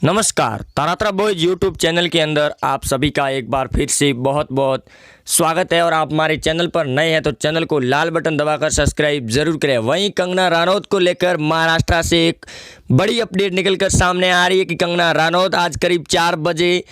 नमस्कार, Taratara boys YouTube channel के अंदर आप सभी का एक बार फिर से बहुत बहुत स्वागत है। और आप हमारे चैनल पर नए हैं तो चैनल को लाल बटन दबाकर सब्सक्राइब जरूर करें। वहीं कंगना रनौत को लेकर महाराष्ट्र से एक बड़ी अपडेट निकलकर सामने आ रही है कि कंगना रनौत आज करीब 4 बजे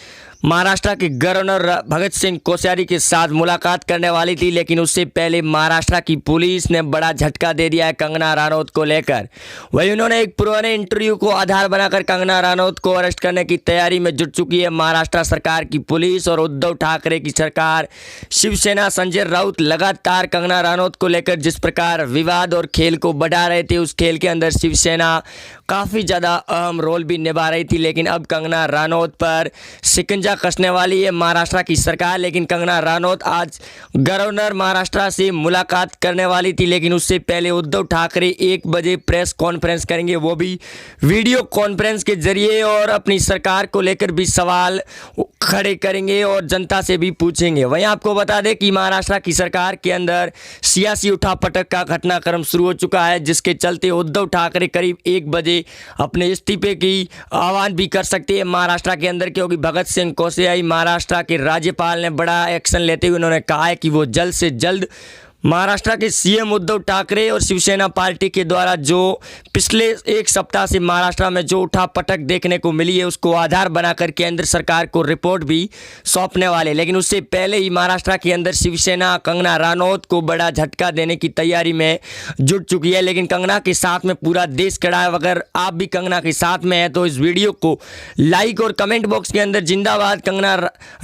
महाराष्ट्र के गवर्नर भगत सिंह कोश्यारी के साथ मुलाकात करने वाली थी, लेकिन उससे पहले महाराष्ट्र की पुलिस ने बड़ा झटका दे दिया है कंगना रनौत को लेकर। वहीं उन्होंने एक पुराने इंटरव्यू को आधार बनाकर कंगना रनौत को अरेस्ट करने की तैयारी में जुट चुकी है महाराष्ट्र सरकार की पुलिस और उद्धव ठाकरे की सरकार। शिवसेना संजय राउत लगातार कंगना रनौत को लेकर जिस प्रकार विवाद और खेल को बढ़ा रहे थे, उस खेल के अंदर शिवसेना काफ़ी ज़्यादा अहम रोल भी निभा रही थी। लेकिन अब कंगना रनौत पर शिकंजा कसने वाली है महाराष्ट्र की सरकार। लेकिन कंगना रनौत आज गवर्नर महाराष्ट्र से मुलाकात करने वाली थी, लेकिन उससे पहले उद्धव ठाकरे 1 बजे प्रेस कॉन्फ्रेंस करेंगे, वो भी वीडियो कॉन्फ्रेंस के जरिए, और अपनी सरकार को लेकर भी सवाल खड़े करेंगे और जनता से भी पूछेंगे। वहीं आपको बता दें कि महाराष्ट्र की सरकार के अंदर सियासी उठापटक का घटनाक्रम शुरू हो चुका है, जिसके चलते उद्धव ठाकरे करीब 1 बजे अपने इस्तीफे की आह्वान भी कर सकते हैं महाराष्ट्र के अंदर, क्योंकि भगत सिंह कोश्यारी महाराष्ट्र के राज्यपाल ने बड़ा एक्शन लेते हुए उन्होंने कहा है कि वो जल्द से जल्द महाराष्ट्र के सीएम उद्धव ठाकरे और शिवसेना पार्टी के द्वारा जो पिछले 1 सप्ताह से महाराष्ट्र में जो उठापटक देखने को मिली है, उसको आधार बनाकर केंद्र सरकार को रिपोर्ट भी सौंपने वाले। लेकिन उससे पहले ही महाराष्ट्र के अंदर शिवसेना कंगना रनौत को बड़ा झटका देने की तैयारी में जुट चुकी है। लेकिन कंगना के साथ में पूरा देश खड़ा है। अगर आप भी कंगना के साथ में हैं तो इस वीडियो को लाइक और कमेंट बॉक्स के अंदर जिंदाबाद कंगना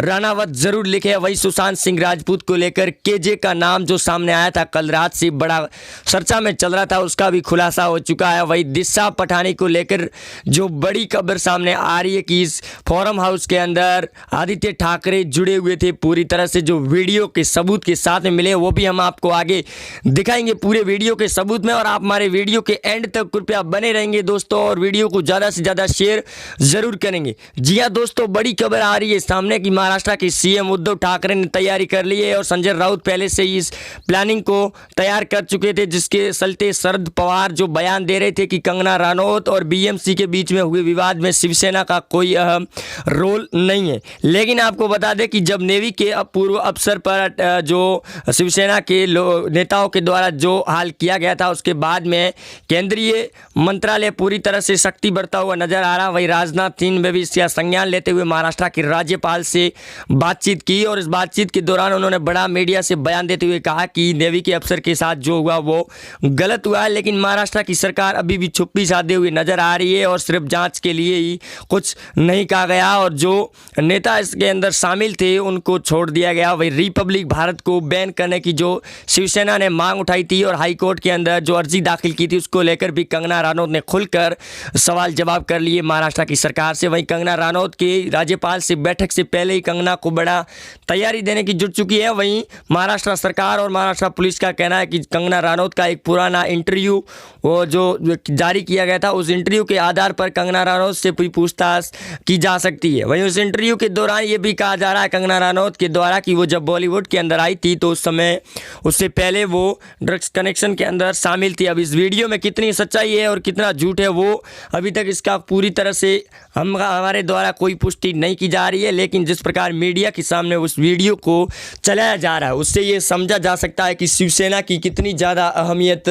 रनौत जरूर लिखे। वही सुशांत सिंह राजपूत को लेकर केजे का नाम जो सामने आया था, कल रात से बड़ा चर्चा में चल रहा था, उसका भी खुलासा हो चुका है। वही दिशा पटानी को लेकर जो बड़ी खबर सामने आ रही है कि इस फोरम हाउस के अंदर आदित्य ठाकरे जुड़े हुए थे पूरी तरह से, जो वीडियो के सबूत के साथ में मिले, वो भी हम आपको आगे दिखाएंगे पूरे वीडियो के सबूत में। और आप हमारे वीडियो के एंड तक कृपया बने रहेंगे दोस्तों, और वीडियो को ज़्यादा से ज़्यादा शेयर जरूर करेंगे। जी हाँ दोस्तों, बड़ी खबर आ रही है सामने कि महाराष्ट्र के सीएम उद्धव ठाकरे ने तैयारी कर ली है और संजय राउत पहले से ही इस प्लानिंग को तैयार कर चुके थे, जिसके चलते शरद पवार जो बयान दे रहे थे कि कंगना रनौत और बीएमसी के बीच में हुए विवाद में शिवसेना का कोई अहम रोल नहीं है। लेकिन आपको बता दें कि जब नेवी के पूर्व अफसर पर जो शिवसेना के नेताओं के द्वारा जो हाल किया गया था, उसके बाद में केंद्रीय मंत्रालय पूरी तरह से शक्ति बढ़ता हुआ नजर आ रहा। वही राजनाथ सिंह ने भी इसका संज्ञान लेते हुए महाराष्ट्र के राज्यपाल से बातचीत की, और इस बातचीत के दौरान उन्होंने बड़ा मीडिया से बयान देते हुए कहा कि नेवी के अफसर के साथ जो हुआ वो गलत हुआ है। लेकिन महाराष्ट्र की सरकार अभी भी चुप्पी साधे हुए नजर आ रही है और सिर्फ जांच के लिए ही कुछ नहीं कहा गया, और जो नेता इसके अंदर शामिल थे उनको छोड़ दिया गया। वही रिपब्लिक भारत को बैन करने की जो शिवसेना ने मांग उठाई थी और हाई कोर्ट के अंदर जो अर्जी दाखिल की थी, उसको लेकर भी कंगना रनौत ने खुलकर सवाल जवाब कर लिए महाराष्ट्र की सरकार से। वहीं कंगना रनौत के राज्यपाल से बैठक से पहले ही कंगना को बड़ा तैयारी देने की जुट चुकी है। वहीं महाराष्ट्र सरकार और महाराष्ट्र पुलिस का कहना है कि कंगना रनौत का एक पुराना इंटरव्यू वो जो जारी किया गया था, उस इंटरव्यू के आधार पर कंगना रनौत से पूछताछ की जा सकती है। वहीं उस इंटरव्यू के दौरान ये भी कहा जा रहा है कंगना रनौत के द्वारा कि वो जब बॉलीवुड के अंदर आई थी तो उस समय उससे पहले वो ड्रग्स कनेक्शन के अंदर शामिल थी। अब इस वीडियो में कितनी सच्चाई है और कितना झूठ है वो अभी तक इसका पूरी तरह से हमारे द्वारा कोई पुष्टि नहीं की जा रही है। लेकिन जिस प्रकार मीडिया के सामने उस वीडियो को चलाया जा रहा है, उससे ये समझा जा सकता है कि शिवसेना की कितनी ज़्यादा अहमियत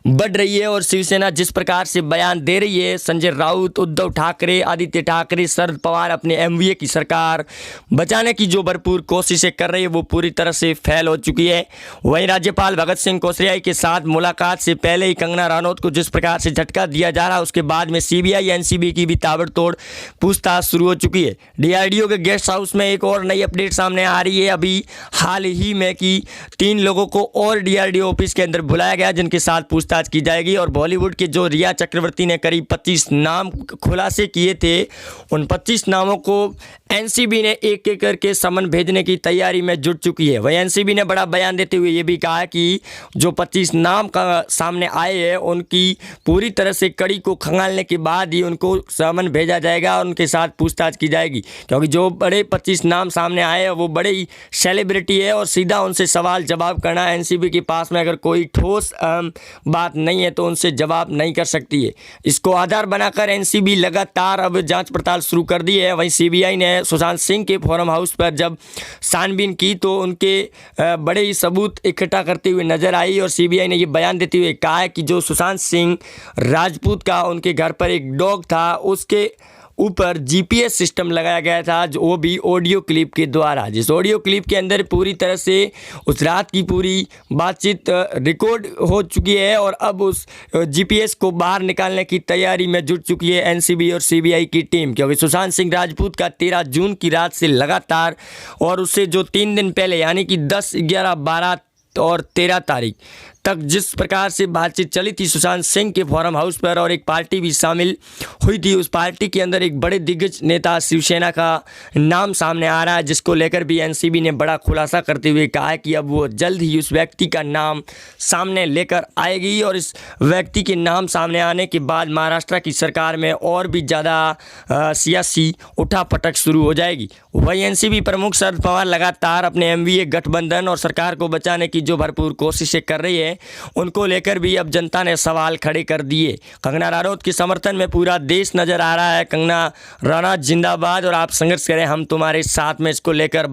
बढ़ रही है। और शिवसेना जिस प्रकार से बयान दे रही है, संजय राउत, उद्धव ठाकरे, आदित्य ठाकरे, शरद पवार अपने एमवीए की सरकार बचाने की जो भरपूर कोशिशें कर रही है, वो पूरी तरह से फेल हो चुकी है। वहीं राज्यपाल भगत सिंह कोश्यारी के साथ मुलाकात से पहले ही कंगना रनौत को जिस प्रकार से झटका दिया जा रहा है, उसके बाद में सीबीआई एनसीबी की भी ताबड़तोड़ पूछताछ शुरू हो चुकी है। डीआरडीओ के गेस्ट हाउस में एक और नई अपडेट सामने आ रही है अभी हाल ही में कि 3 लोगों को और डीआरडीओ ऑफिस के अंदर बुलाया गया, जिनके साथ पूछताछ की जाएगी। और बॉलीवुड के जो रिया चक्रवर्ती ने करीब 25 नाम खुलासे किए थे, उन 25 नामों को एनसीबी ने एक एक करके समन भेजने की तैयारी में जुट चुकी है। वहीं एनसीबी ने बड़ा बयान देते हुए ये भी कहा है कि जो 25 नाम का सामने आए हैं उनकी पूरी तरह से कड़ी को खंगालने के बाद ही उनको समन भेजा जाएगा और उनके साथ पूछताछ की जाएगी, क्योंकि जो बड़े 25 नाम सामने आए हैं वो बड़े ही सेलिब्रिटी है और सीधा उनसे सवाल जवाब करना एनसीबी के पास में अगर कोई ठोस बात नहीं है तो उनसे जवाब नहीं कर सकती है। इसको आधार बनाकर एनसीबी लगातार अब जांच पड़ताल शुरू कर दी है। वहीं सीबीआई ने सुशांत सिंह के फॉर्म हाउस पर जब छानबीन की तो उनके बड़े ही सबूत इकट्ठा करते हुए नजर आई और सीबीआई ने ये बयान देते हुए कहा है कि जो सुशांत सिंह राजपूत का उनके घर पर एक डॉग था उसके ऊपर जीपीएस सिस्टम लगाया गया था, जो वो भी ऑडियो क्लिप के द्वारा, जिस ऑडियो क्लिप के अंदर पूरी तरह से उस रात की पूरी बातचीत रिकॉर्ड हो चुकी है और अब उस जीपीएस को बाहर निकालने की तैयारी में जुट चुकी है एनसीबी और सीबीआई की टीम, क्योंकि सुशांत सिंह राजपूत का 13 जून की रात से लगातार और उससे जो 3 दिन पहले यानी कि 10, 11, 12 और 13 तारीख तक जिस प्रकार से बातचीत चली थी सुशांत सिंह के फॉर्म हाउस पर और एक पार्टी भी शामिल हुई थी, उस पार्टी के अंदर एक बड़े दिग्गज नेता शिवसेना का नाम सामने आ रहा है, जिसको लेकर भी एनसीबी ने बड़ा खुलासा करते हुए कहा है कि अब वो जल्द ही उस व्यक्ति का नाम सामने लेकर आएगी और इस व्यक्ति के नाम सामने आने के बाद महाराष्ट्र की सरकार में और भी ज़्यादा सियासी उठापटक शुरू हो जाएगी। वहीं एनसीबी प्रमुख शरद पवार लगातार अपने एमवीए गठबंधन और सरकार को बचाने की जो भरपूर कोशिशें कर रही है उनको लेकर भी अब जनता ने सवाल खड़े कर दिए। कंगना रनौत के समर्थन में पूरा देश नजर आ रहा है। कंगना रनौत जिंदाबाद और आप संघर्ष करें हम तुम्हारे साथ में, इसको लेकर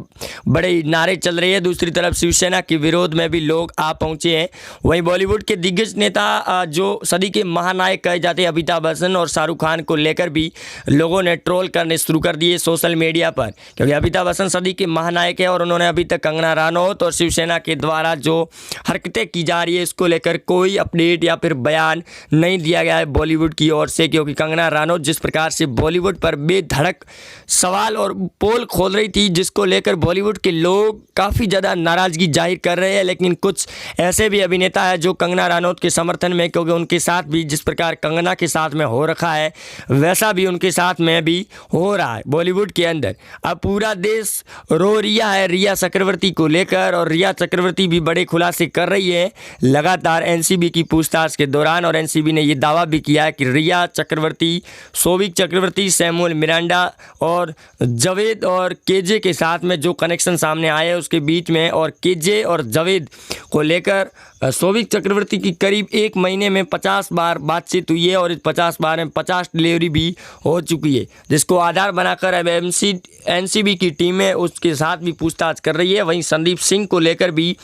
बड़े नारे चल रहे हैं। दूसरी तरफ शिवसेना के विरोध में भी लोग आ पहुंचे हैं। वहीं बॉलीवुड के दिग्गज नेता जो सदी के महानायक कहे जाते हैं अमिताभ बच्चन और शाहरुख खान को लेकर भी लोगों ने ट्रोल करने शुरू कर दिए सोशल मीडिया पर, क्योंकि अमिताभ बच्चन सदी के महानायक है और उन्होंने अभी तक कंगना रनौत और शिवसेना के द्वारा जो हरकतें की जा रही है इसको लेकर कोई अपडेट या फिर बयान नहीं दिया गया है बॉलीवुड की ओर से, क्योंकि कंगना रनौत जिस प्रकार से बॉलीवुड पर बेधड़क सवाल और पोल खोल रही थी जिसको लेकर बॉलीवुड के लोग काफ़ी ज़्यादा नाराज़गी जाहिर कर रहे हैं। लेकिन कुछ ऐसे भी अभिनेता है जो कंगना रनौत के समर्थन में, क्योंकि उनके साथ भी जिस प्रकार कंगना के साथ में हो रखा है वैसा भी उनके साथ में भी हो रहा है बॉलीवुड के अंदर। अब पूरा देश रो रिया है रिया चक्रवर्ती को लेकर और रिया चक्रवर्ती भी बड़े खुलासे कर रही है लगातार एनसीबी की पूछताछ के दौरान। और एनसीबी ने यह दावा भी किया है कि रिया चक्रवर्ती, शोविक चक्रवर्ती, सैमुअल मिरांडा और जावेद और केजे के साथ में जो कनेक्शन सामने आए हैं उसके बीच में, और केजे और जावेद को लेकर शोविक चक्रवर्ती की करीब 1 महीने में 50 बार बातचीत हुई है और इस 50 बार में 50 डिलीवरी भी हो चुकी है, जिसको आधार बनाकर अब एनसीबी की टीमें उसके साथ भी पूछताछ कर रही है। वहीं संदीप सिंह को लेकर भी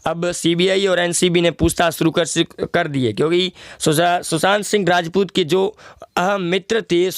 अब सीबीआई और एनसीबी ने पूछताछ शुरू कर दी है, क्योंकि सुशांत सिंह राजपूत के जो अहम मित्र थे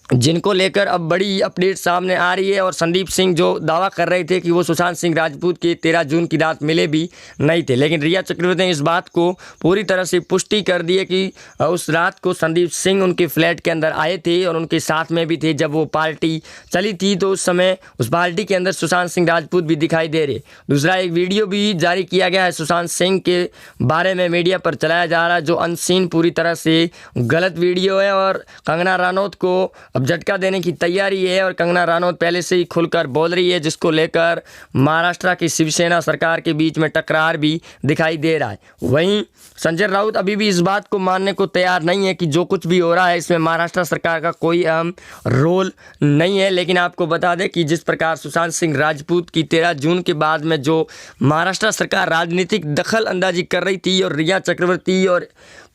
जिनको लेकर अब बड़ी अपडेट सामने आ रही है। और संदीप सिंह जो दावा कर रहे थे कि वो सुशांत सिंह राजपूत के 13 जून की रात मिले भी नहीं थे, लेकिन रिया चक्रवर्ती ने इस बात को पूरी तरह से पुष्टि कर दी है कि उस रात को संदीप सिंह उनके फ्लैट के अंदर आए थे और उनके साथ में भी थे जब वो पार्टी चली थी, तो उस समय उस पार्टी के अंदर सुशांत सिंह राजपूत भी दिखाई दे रहे। दूसरा एक वीडियो भी जारी किया गया है सुशांत सिंह के बारे में मीडिया पर चलाया जा रहा है, जो अनसीन पूरी तरह से गलत वीडियो है और कंगना रनौत को अब झटका देने की तैयारी है। और कंगना रनौत पहले से ही खुलकर बोल रही है, जिसको लेकर महाराष्ट्र की शिवसेना सरकार के बीच में टकरार भी दिखाई दे रहा है। वहीं संजय राउत अभी भी इस बात को मानने को तैयार नहीं है कि जो कुछ भी हो रहा है इसमें महाराष्ट्र सरकार का कोई अहम रोल नहीं है। लेकिन आपको बता दें कि जिस प्रकार सुशांत सिंह राजपूत की 13 जून के बाद में जो महाराष्ट्र सरकार राजनीतिक दखल अंदाजी कर रही थी और रिया चक्रवर्ती और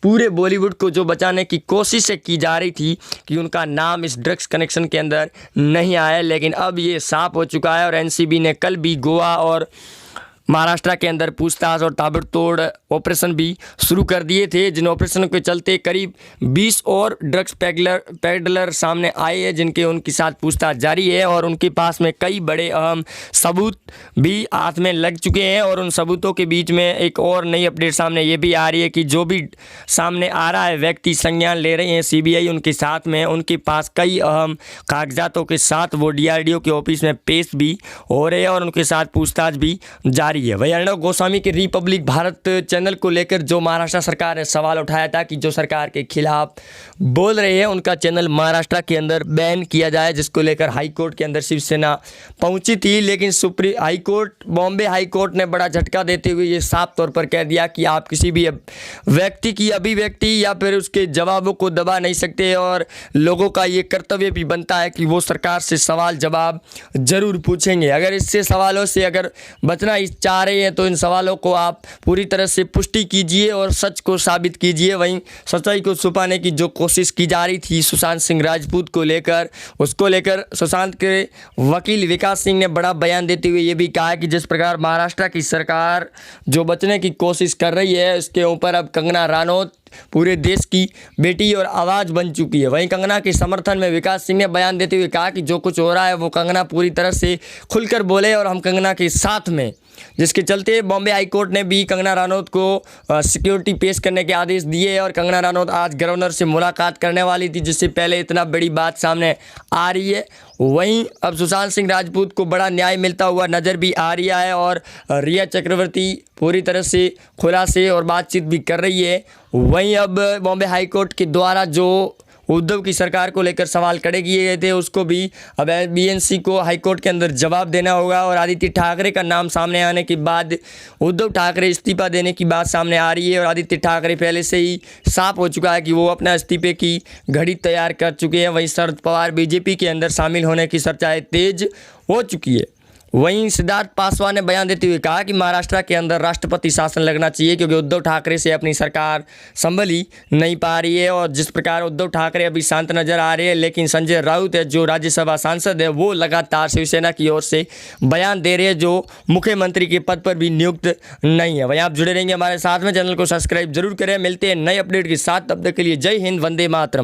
पूरे बॉलीवुड को जो बचाने की कोशिशें की जा रही थी कि उनका नाम इस ड्रग्स कनेक्शन के अंदर नहीं आया, लेकिन अब ये साफ हो चुका है। और एनसीबी ने कल भी गोवा और महाराष्ट्र के अंदर पूछताछ और ताबड़तोड़ ऑपरेशन भी शुरू कर दिए थे, जिन ऑपरेशनों के चलते करीब 20 और ड्रग्स पेडलर सामने आए हैं, जिनके उनके साथ पूछताछ जारी है और उनके पास में कई बड़े अहम सबूत भी हाथ में लग चुके हैं। और उन सबूतों के बीच में एक और नई अपडेट सामने ये भी आ रही है कि जो भी सामने आ रहा है व्यक्ति संज्ञान ले रहे हैं सीबीआई उनके साथ में, उनके पास कई अहम कागजातों के साथ वो डीआरडीओ के ऑफिस में पेश भी हो रहे हैं और उनके साथ पूछताछ भी जारी रही है। वहीं अर्णव गोस्वामी के रिपब्लिक भारत चैनल को लेकर जो महाराष्ट्र सरकार ने सवाल उठाया था कि जो सरकार के खिलाफ बोल रहे हैं उनका चैनल महाराष्ट्र के अंदर बैन किया जाए, जिसको लेकर हाई कोर्ट के अंदर शिवसेना पहुंची थी। लेकिन बॉम्बे हाई कोर्ट ने बड़ा झटका देते हुए ये साफ तौर पर कह दिया कि आप किसी भी व्यक्ति की अभिव्यक्ति या फिर उसके जवाबों को दबा नहीं सकते और लोगों का ये कर्तव्य भी बनता है कि वो सरकार से सवाल जवाब जरूर पूछेंगे। अगर इससे सवालों से अगर बचना चाह रहे हैं तो इन सवालों को आप पूरी तरह से पुष्टि कीजिए और सच को साबित कीजिए। वहीं सच्चाई को छुपाने की जो कोशिश की जा रही थी सुशांत सिंह राजपूत को लेकर, उसको लेकर सुशांत के वकील विकास सिंह ने बड़ा बयान देते हुए ये भी कहा कि जिस प्रकार महाराष्ट्र की सरकार जो बचने की कोशिश कर रही है इसके ऊपर अब कंगना रनौत पूरे देश की बेटी और आवाज़ बन चुकी है। वहीं कंगना के समर्थन में विकास सिंह ने बयान देते हुए कहा कि जो कुछ हो रहा है वो कंगना पूरी तरह से खुलकर बोले और हम कंगना के साथ में, जिसके चलते बॉम्बे हाई कोर्ट ने भी कंगना रनौत को सिक्योरिटी पेश करने के आदेश दिए और कंगना रनौत आज गवर्नर से मुलाकात करने वाली थी, जिससे पहले इतना बड़ी बात सामने आ रही है। वहीं अब सुशांत सिंह राजपूत को बड़ा न्याय मिलता हुआ नज़र भी आ रहा है और रिया चक्रवर्ती पूरी तरह से खुलासे और बातचीत भी कर रही है। वहीं अब बॉम्बे हाई कोर्ट के द्वारा जो उद्धव की सरकार को लेकर सवाल खड़े किए गए थे उसको भी अब बीएनसी को हाईकोर्ट के अंदर जवाब देना होगा। और आदित्य ठाकरे का नाम सामने आने के बाद उद्धव ठाकरे इस्तीफा देने की बात सामने आ रही है और आदित्य ठाकरे पहले से ही साफ हो चुका है कि वो अपना इस्तीफे की घड़ी तैयार कर चुके हैं। वहीं शरद पवार बीजेपी के अंदर शामिल होने की चर्चाएं तेज हो चुकी है। वहीं सिद्धार्थ पासवान ने बयान देते हुए कहा कि महाराष्ट्र के अंदर राष्ट्रपति शासन लगना चाहिए क्योंकि उद्धव ठाकरे से अपनी सरकार संभल ही नहीं पा रही है। और जिस प्रकार उद्धव ठाकरे अभी शांत नजर आ रहे हैं, लेकिन संजय राउत है जो राज्यसभा सांसद है वो लगातार शिवसेना की ओर से बयान दे रहे हैं जो मुख्यमंत्री के पद पर भी नियुक्त नहीं है। वहीं आप जुड़े रहेंगे हमारे साथ में, चैनल को सब्सक्राइब जरूर करें। मिलते हैं नए अपडेट के साथ, तब तक के लिए जय हिंद, वंदे मातरम।